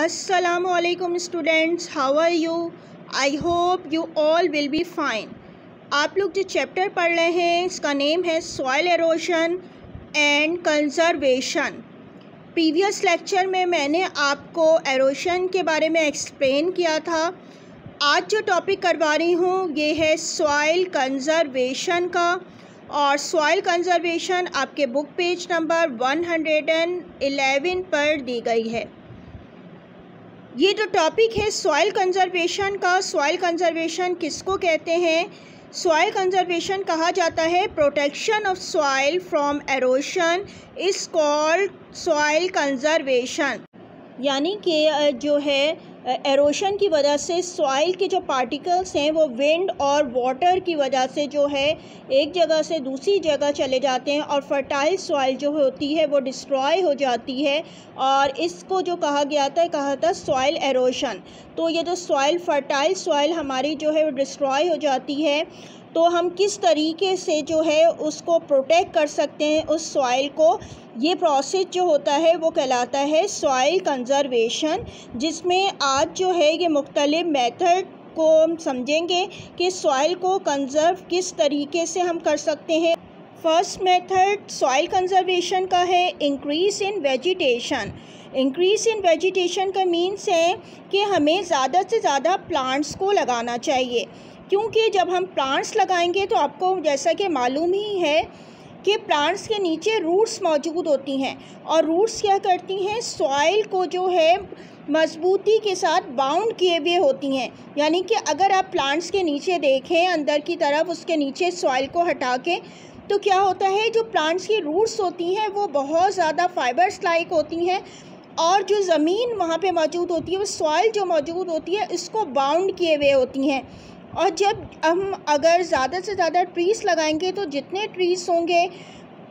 Assalamualaikum students, how are you? I hope you all will be fine. आप लोग जो chapter पढ़ रहे हैं इसका नेम है soil erosion and conservation. Previous lecture में मैंने आपको एरोशन के बारे में एक्सप्लेन किया था। आज जो टॉपिक करवा रही हूँ ये है सॉइल कंजर्वेशन का, और सॉइल कंजर्वेशन आपके बुक पेज नंबर 111 पर दी गई है। ये जो टॉपिक है सॉइल कंजर्वेशन का, सॉइल कंजर्वेशन किसको कहते हैं? सॉइल कंजर्वेशन कहा जाता है protection of soil from erosion is called soil conservation. यानी कि जो है एरोशन की वजह से सॉइल के जो पार्टिकल्स हैं वो विंड और वाटर की वजह से जो है एक जगह से दूसरी जगह चले जाते हैं और फर्टाइल सॉइल जो होती है वो डिस्ट्रॉय हो जाती है, और इसको जो कहा था सॉइल एरोशन। तो ये जो सॉइल फर्टाइल सॉइल हमारी जो है वो डिस्ट्रॉय हो जाती है, तो हम किस तरीके से जो है उसको प्रोटेक्ट कर सकते हैं उस सॉइल को, ये प्रोसेस जो होता है वो कहलाता है सॉइल कंजर्वेशन। जिसमें आज जो है ये मुख्तलिफ मेथड को हम समझेंगे कि सॉइल को कंजर्व किस तरीके से हम कर सकते हैं। फर्स्ट मेथड सॉइल कंजर्वेशन का है increase in vegetation. Increase in vegetation का मीन्स है कि हमें ज़्यादा से ज़्यादा प्लांट्स को लगाना चाहिए, क्योंकि जब हम प्लांट्स लगाएंगे तो आपको जैसा कि मालूम ही है कि प्लांट्स के नीचे रूट्स मौजूद होती हैं, और रूट्स क्या करती हैं, सॉइल को जो है मजबूती के साथ बाउंड किए हुए होती हैं। यानी कि अगर आप प्लांट्स के नीचे देखें अंदर की तरफ, उसके नीचे सॉइल को हटा के, तो क्या होता है जो प्लांट्स की रूट्स होती हैं वो बहुत ज़्यादा फाइबर्स लाइक होती हैं, और जो ज़मीन वहाँ पे मौजूद होती है वो सॉइल जो मौजूद होती है इसको बाउंड किए हुए होती हैं। और जब हम अगर ज़्यादा से ज़्यादा ट्रीज़ लगाएंगे तो जितने ट्रीज़ होंगे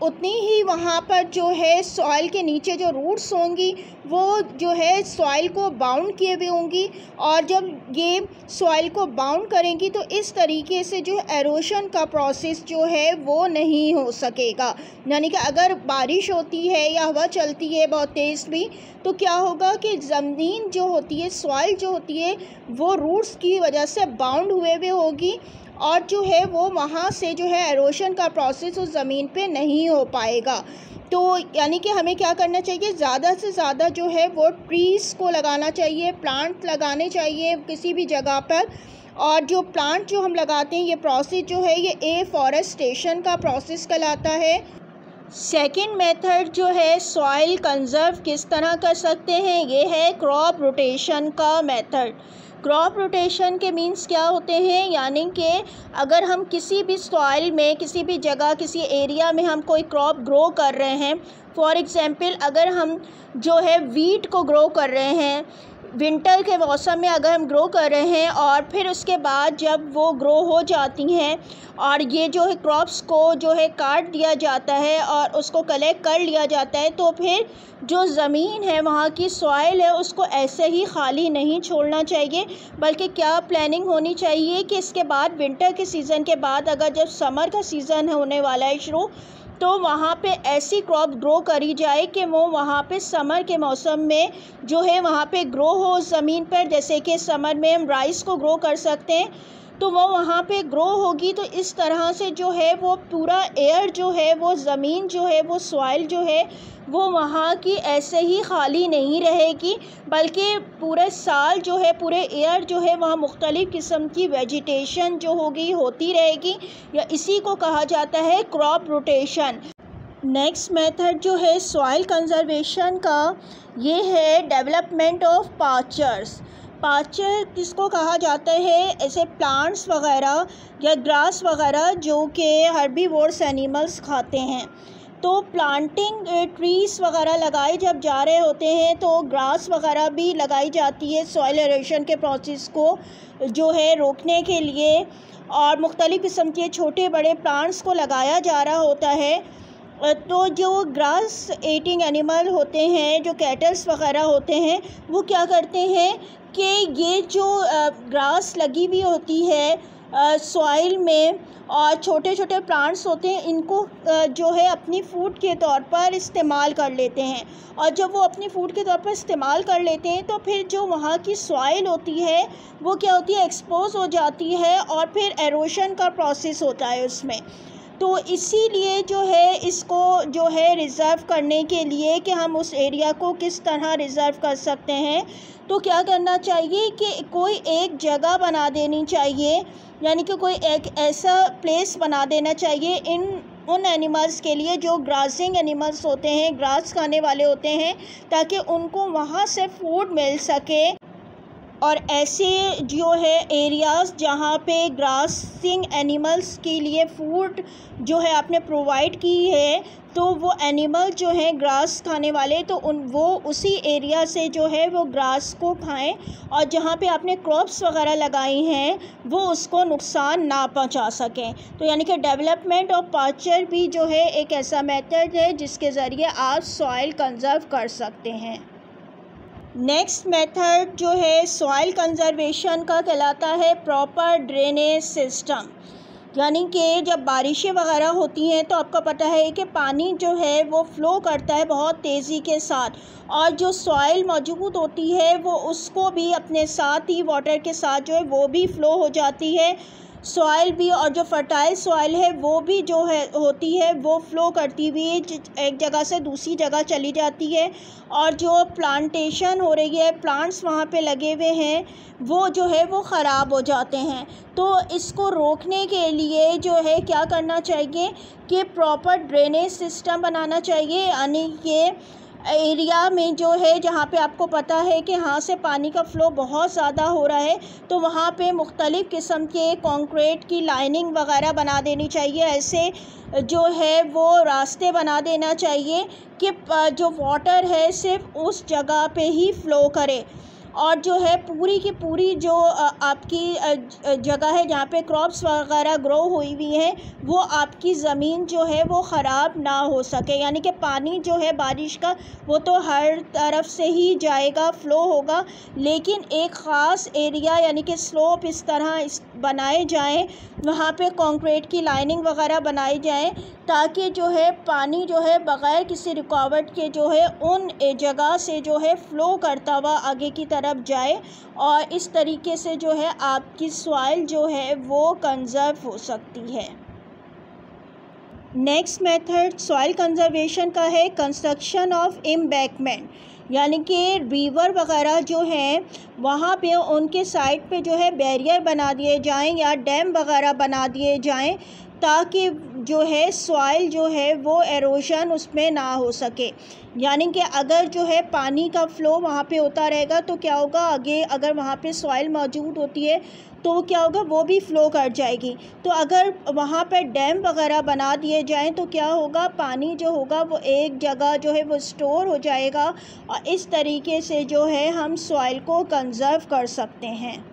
उतनी ही वहाँ पर जो है सॉइल के नीचे जो रूट्स होंगी वो जो है सॉइल को बाउंड किए हुए होंगी, और जब ये सॉइल को बाउंड करेंगी तो इस तरीके से जो एरोशन का प्रोसेस जो है वो नहीं हो सकेगा। यानी कि अगर बारिश होती है या हवा चलती है बहुत तेज़ भी, तो क्या होगा कि ज़मीन जो होती है, सॉइल जो होती है वो रूट्स की वजह से बाउंड हुए हुए होगी, और जो है वो वहाँ से जो है एरोशन का प्रोसेस उस ज़मीन पे नहीं हो पाएगा। तो यानी कि हमें क्या करना चाहिए, ज़्यादा से ज़्यादा जो है वो ट्रीज़ को लगाना चाहिए, प्लांट लगाने चाहिए किसी भी जगह पर। और जो प्लांट जो हम लगाते हैं ये प्रोसेस जो है ये एफॉरेस्टेशन का प्रोसेस कहलाता है। सेकेंड मेथड जो है सॉइल कंजर्व किस तरह कर सकते हैं, ये है क्रॉप रोटेशन का मेथड। क्रॉप रोटेशन के मीन्स क्या होते हैं, यानी कि अगर हम किसी भी सॉइल में, किसी भी जगह, किसी एरिया में हम कोई क्रॉप ग्रो कर रहे हैं, फॉर एग्ज़ाम्पल अगर हम जो है वीट को ग्रो कर रहे हैं विंटर के मौसम में, अगर हम ग्रो कर रहे हैं और फिर उसके बाद जब वो ग्रो हो जाती हैं और ये जो है क्रॉप्स को जो है काट दिया जाता है और उसको कलेक्ट कर लिया जाता है, तो फिर जो ज़मीन है वहाँ की सॉइल है उसको ऐसे ही खाली नहीं छोड़ना चाहिए, बल्कि क्या प्लानिंग होनी चाहिए कि इसके बाद विंटर के सीज़न के बाद अगर जब समर का सीज़न होने वाला है शुरू, तो वहाँ पे ऐसी क्रॉप ग्रो करी जाए कि वो वहाँ पे समर के मौसम में जो है वहाँ पे ग्रो हो ज़मीन पर। जैसे कि समर में हम राइस को ग्रो कर सकते हैं तो वो वहाँ पे ग्रो होगी। तो इस तरह से जो है वो पूरा एयर जो है वो ज़मीन जो है वो सॉइल जो है वो वहाँ की ऐसे ही खाली नहीं रहेगी, बल्कि पूरे साल जो है पूरे एयर जो है वहाँ मुख्तलिफ़ किस्म की वेजिटेशन जो होगी होती रहेगी, या इसी को कहा जाता है क्रॉप रोटेशन। नेक्स्ट मेथड जो है सॉइल कंजर्वेशन का ये है डेवलपमेंट ऑफ पाचर्स। पाचर किसको कहा जाता है, ऐसे प्लांट्स वगैरह या ग्रास वगैरह जो कि हर्बीवोर्स एनिमल्स खाते हैं। तो प्लांटिंग ट्रीज़ वगैरह लगाए जब जा रहे होते हैं तो ग्रास वगैरह भी लगाई जाती है सॉइल एरोशन के प्रोसेस को जो है रोकने के लिए, और मुख्तलिफ़ किस्म के छोटे बड़े प्लांट्स को लगाया जा रहा होता है। तो जो ग्रास ईटिंग एनिमल होते हैं, जो कैटल्स वगैरह होते हैं, वो क्या करते हैं कि ये जो ग्रास लगी हुई होती है सॉइल में और छोटे छोटे प्लांट्स होते हैं, इनको जो है अपनी फूड के तौर पर इस्तेमाल कर लेते हैं। और जब वो अपनी फूड के तौर पर इस्तेमाल कर लेते हैं तो फिर जो वहाँ की सॉइल होती है वो क्या होती है, एक्सपोज हो जाती है और फिर एरोशन का प्रोसेस होता है उसमें। तो इसीलिए जो है इसको जो है रिज़र्व करने के लिए कि हम उस एरिया को किस तरह रिज़र्व कर सकते हैं, तो क्या करना चाहिए कि कोई एक जगह बना देनी चाहिए, यानी कि कोई एक ऐसा प्लेस बना देना चाहिए उन एनिमल्स के लिए जो ग्रासिंग एनिमल्स होते हैं, ग्रास खाने वाले होते हैं, ताकि उनको वहाँ से फूड मिल सके। और ऐसे जो है एरियाज़ जहाँ पे ग्रासिंग एनिमल्स के लिए फूड जो है आपने प्रोवाइड की है, तो वो एनिमल जो हैं ग्रास खाने वाले, तो वो उसी एरिया से जो है वो ग्रास को खाएं, और जहाँ पे आपने क्रॉप्स वगैरह लगाई हैं वो उसको नुकसान ना पहुँचा सकें। तो यानी कि डेवलपमेंट ऑफ पास्चर भी जो है एक ऐसा मेथड है जिसके ज़रिए आप सॉइल कंज़र्व कर सकते हैं। नेक्स्ट मेथड जो है सॉइल कंज़र्वेशन का कहलाता है प्रॉपर ड्रेनेज सिस्टम। यानी कि जब बारिशें वगैरह होती हैं तो आपको पता है कि पानी जो है वो फ़्लो करता है बहुत तेज़ी के साथ, और जो सॉइल मौजूद होती है वो उसको भी अपने साथ ही वाटर के साथ जो है वो भी फ़्लो हो जाती है सॉइल भी, और जो फर्टाइल सॉइल है वो भी जो है होती है वो फ़्लो करती हुई एक जगह से दूसरी जगह चली जाती है। और जो प्लांटेशन हो रही है, प्लांट्स वहाँ पे लगे हुए हैं, वो जो है वो ख़राब हो जाते हैं। तो इसको रोकने के लिए जो है क्या करना चाहिए कि प्रॉपर ड्रेनेज सिस्टम बनाना चाहिए, यानी कि एरिया में जो है जहाँ पे आपको पता है कि यहाँ से पानी का फ़्लो बहुत ज़्यादा हो रहा है, तो वहाँ पे मुख्तलिफ़ किस्म के कंक्रीट की लाइनिंग वगैरह बना देनी चाहिए। ऐसे जो है वो रास्ते बना देना चाहिए कि जो वाटर है सिर्फ उस जगह पे ही फ़्लो करे, और जो है पूरी की पूरी जो आपकी जगह है जहाँ पे क्रॉप्स वगैरह ग्रो हुई हुई हैं, वो आपकी ज़मीन जो है वो ख़राब ना हो सके। यानी कि पानी जो है बारिश का वो तो हर तरफ से ही जाएगा, फ़्लो होगा, लेकिन एक ख़ास एरिया यानी कि स्लोप इस तरह बनाए जाएं, वहाँ पे कंक्रीट की लाइनिंग वगैरह बनाई जाए, ताकि जो है पानी जो है बग़ैर किसी रुकावट के जो है उन जगह से जो है फ़्लो करता हुआ आगे की तरफ जाए, और इस तरीके से जो है आपकी सॉइल जो है वो कंज़र्व हो सकती है। नेक्स्ट मेथड सॉइल कंज़र्वेशन का है कंस्ट्रक्शन ऑफ एम्बैंकमेंट, यानी कि रिवर वगैरह जो हैं वहाँ पे उनके साइड पे जो है बैरियर बना दिए जाएं या डैम वगैरह बना दिए जाएं, ताकि जो है सॉइल जो है वो एरोशन उसमें ना हो सके। यानी कि अगर जो है पानी का फ़्लो वहाँ पे होता रहेगा तो क्या होगा, आगे अगर वहाँ पे सॉइल मौजूद होती है तो क्या होगा, वो भी फ़्लो कर जाएगी। तो अगर वहाँ पे डैम वगैरह बना दिए जाएं तो क्या होगा, पानी जो होगा वो एक जगह जो है वो स्टोर हो जाएगा, और इस तरीके से जो है हम सॉइल को कंज़र्व कर सकते हैं।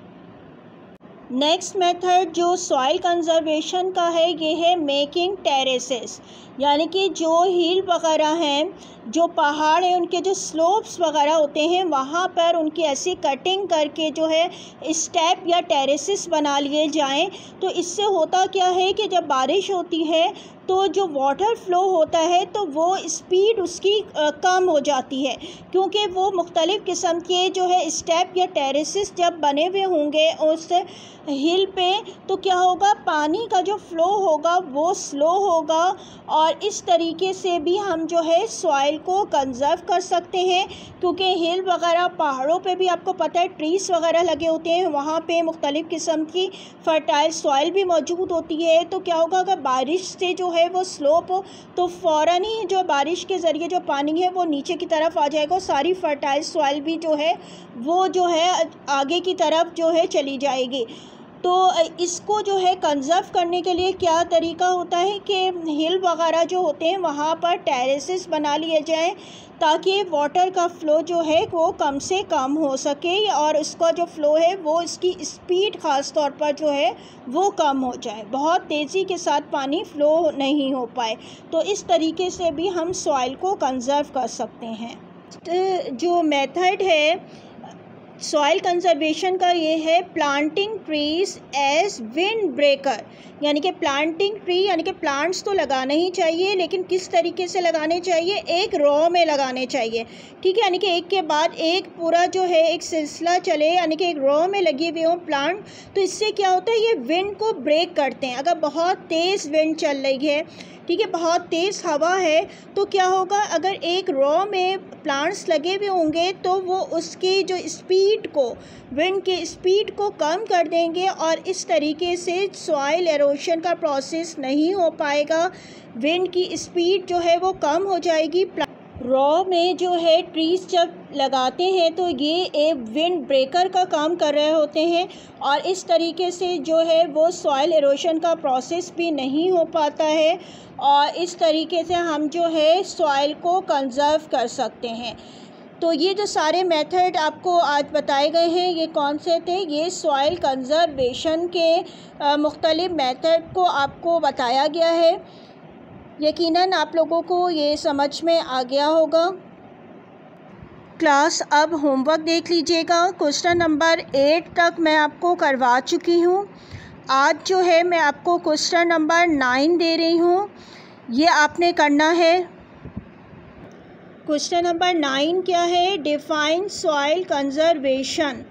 नेक्स्ट मेथड जो सॉइल कंज़र्वेशन का है ये है मेकिंग टेरेसेस, यानी कि जो हिल वगैरह हैं, जो पहाड़ हैं, उनके जो स्लोप्स वगैरह होते हैं वहाँ पर उनकी ऐसी कटिंग करके जो है स्टेप या टेरेसेस बना लिए जाएं। तो इससे होता क्या है कि जब बारिश होती है तो जो वाटर फ़्लो होता है तो वो स्पीड उसकी कम हो जाती है, क्योंकि वो मुख्तलिफ़ किस्म के जो है स्टेप या टेरेसेस जब बने हुए होंगे उस हिल पे, तो क्या होगा, पानी का जो फ़्लो होगा वो स्लो होगा, और इस तरीके से भी हम जो है सॉइल को कंज़र्व कर सकते हैं। क्योंकि हिल वगैरह पहाड़ों पे भी आपको पता है ट्रीज़ वगैरह लगे होते हैं, वहाँ पे मुख्तलिफ़ किस्म की फ़र्टाइल सॉइल भी मौजूद होती है। तो क्या होगा, अगर बारिश से जो है वो स्लोप हो तो फ़ौरन ही जो बारिश के ज़रिए जो पानी है वो नीचे की तरफ आ जाएगा, सारी फ़र्टाइल सॉइल भी जो है वो जो है आगे की तरफ जो है चली जाएगी। तो इसको जो है कंज़र्व करने के लिए क्या तरीका होता है कि हिल वगैरह जो होते हैं वहाँ पर टेरेसेस बना लिए जाएं, ताकि वाटर का फ़्लो जो है वो कम से कम हो सके, और उसका जो फ़्लो है वो इसकी स्पीड ख़ास तौर पर जो है वो कम हो जाए, बहुत तेज़ी के साथ पानी फ़्लो नहीं हो पाए। तो इस तरीके से भी हम सॉइल को कंज़र्व कर सकते हैं। जो मेथड है सॉइल कंजर्वेशन का ये है planting trees as wind breaker, यानी कि प्लांटिंग ट्री यानी कि प्लांट्स तो लगाने ही चाहिए, लेकिन किस तरीके से लगाने चाहिए, एक रॉ में लगाने चाहिए, ठीक है, यानी कि एक के बाद एक पूरा जो है एक सिलसिला चले, यानी कि एक रॉ में लगे हुए हों प्लांट। तो इससे क्या होता है, ये विंड को ब्रेक करते हैं। अगर बहुत तेज़ विंड चल रही है, ठीक है, बहुत तेज़ हवा है, तो क्या होगा, अगर एक रॉ में प्लांट्स लगे हुए होंगे तो वो उसकी जो स्पीड को, विंड के स्पीड को कम कर देंगे और इस तरीके से सॉइल एरोशन का प्रोसेस नहीं हो पाएगा। विंड की स्पीड जो है वो कम हो जाएगी। रॉ में जो है ट्रीज़ जब लगाते हैं तो ये एक विंड ब्रेकर का काम कर रहे होते हैं और इस तरीके से जो है वो सॉइल एरोशन का प्रोसेस भी नहीं हो पाता है और इस तरीके से हम जो है सॉइल को कंजर्व कर सकते हैं। तो ये जो सारे मेथड आपको आज बताए गए हैं ये कौन से थे, ये सॉइल कंजर्वेशन के मुख्तलिफ मेथड को आपको बताया गया है। यकीनन आप लोगों को ये समझ में आ गया होगा। क्लास अब होमवर्क देख लीजिएगा। क्वेश्चन नंबर 8 तक मैं आपको करवा चुकी हूँ। आज जो है मैं आपको क्वेश्चन नंबर 9 दे रही हूँ, ये आपने करना है। क्वेश्चन नंबर 9 क्या है, डिफाइन सॉइल कंजर्वेशन।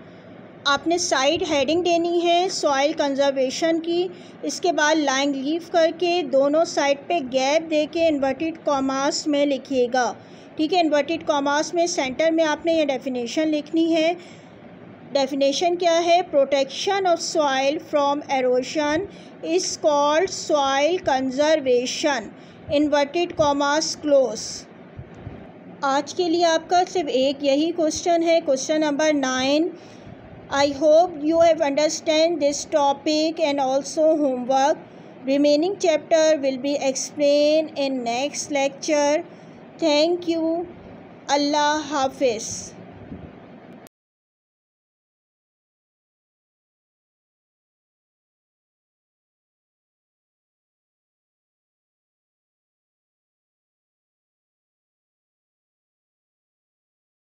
आपने साइड हेडिंग देनी है सॉइल कंजर्वेशन की, इसके बाद लाइन लीव करके दोनों साइड पे गैप देके इन्वर्टेड कॉमास में लिखिएगा, ठीक है। इन्वर्टेड कॉमास में सेंटर में आपने ये डेफिनेशन लिखनी है। डेफिनेशन क्या है, protection of soil from erosion is called soil conservation, inverted commas close. आज के लिए आपका सिर्फ एक यही क्वेश्चन है, question number 9। I hope you have understand this topic and also homework. Remaining chapter will be explained in next lecture. Thank you. Allah Hafiz.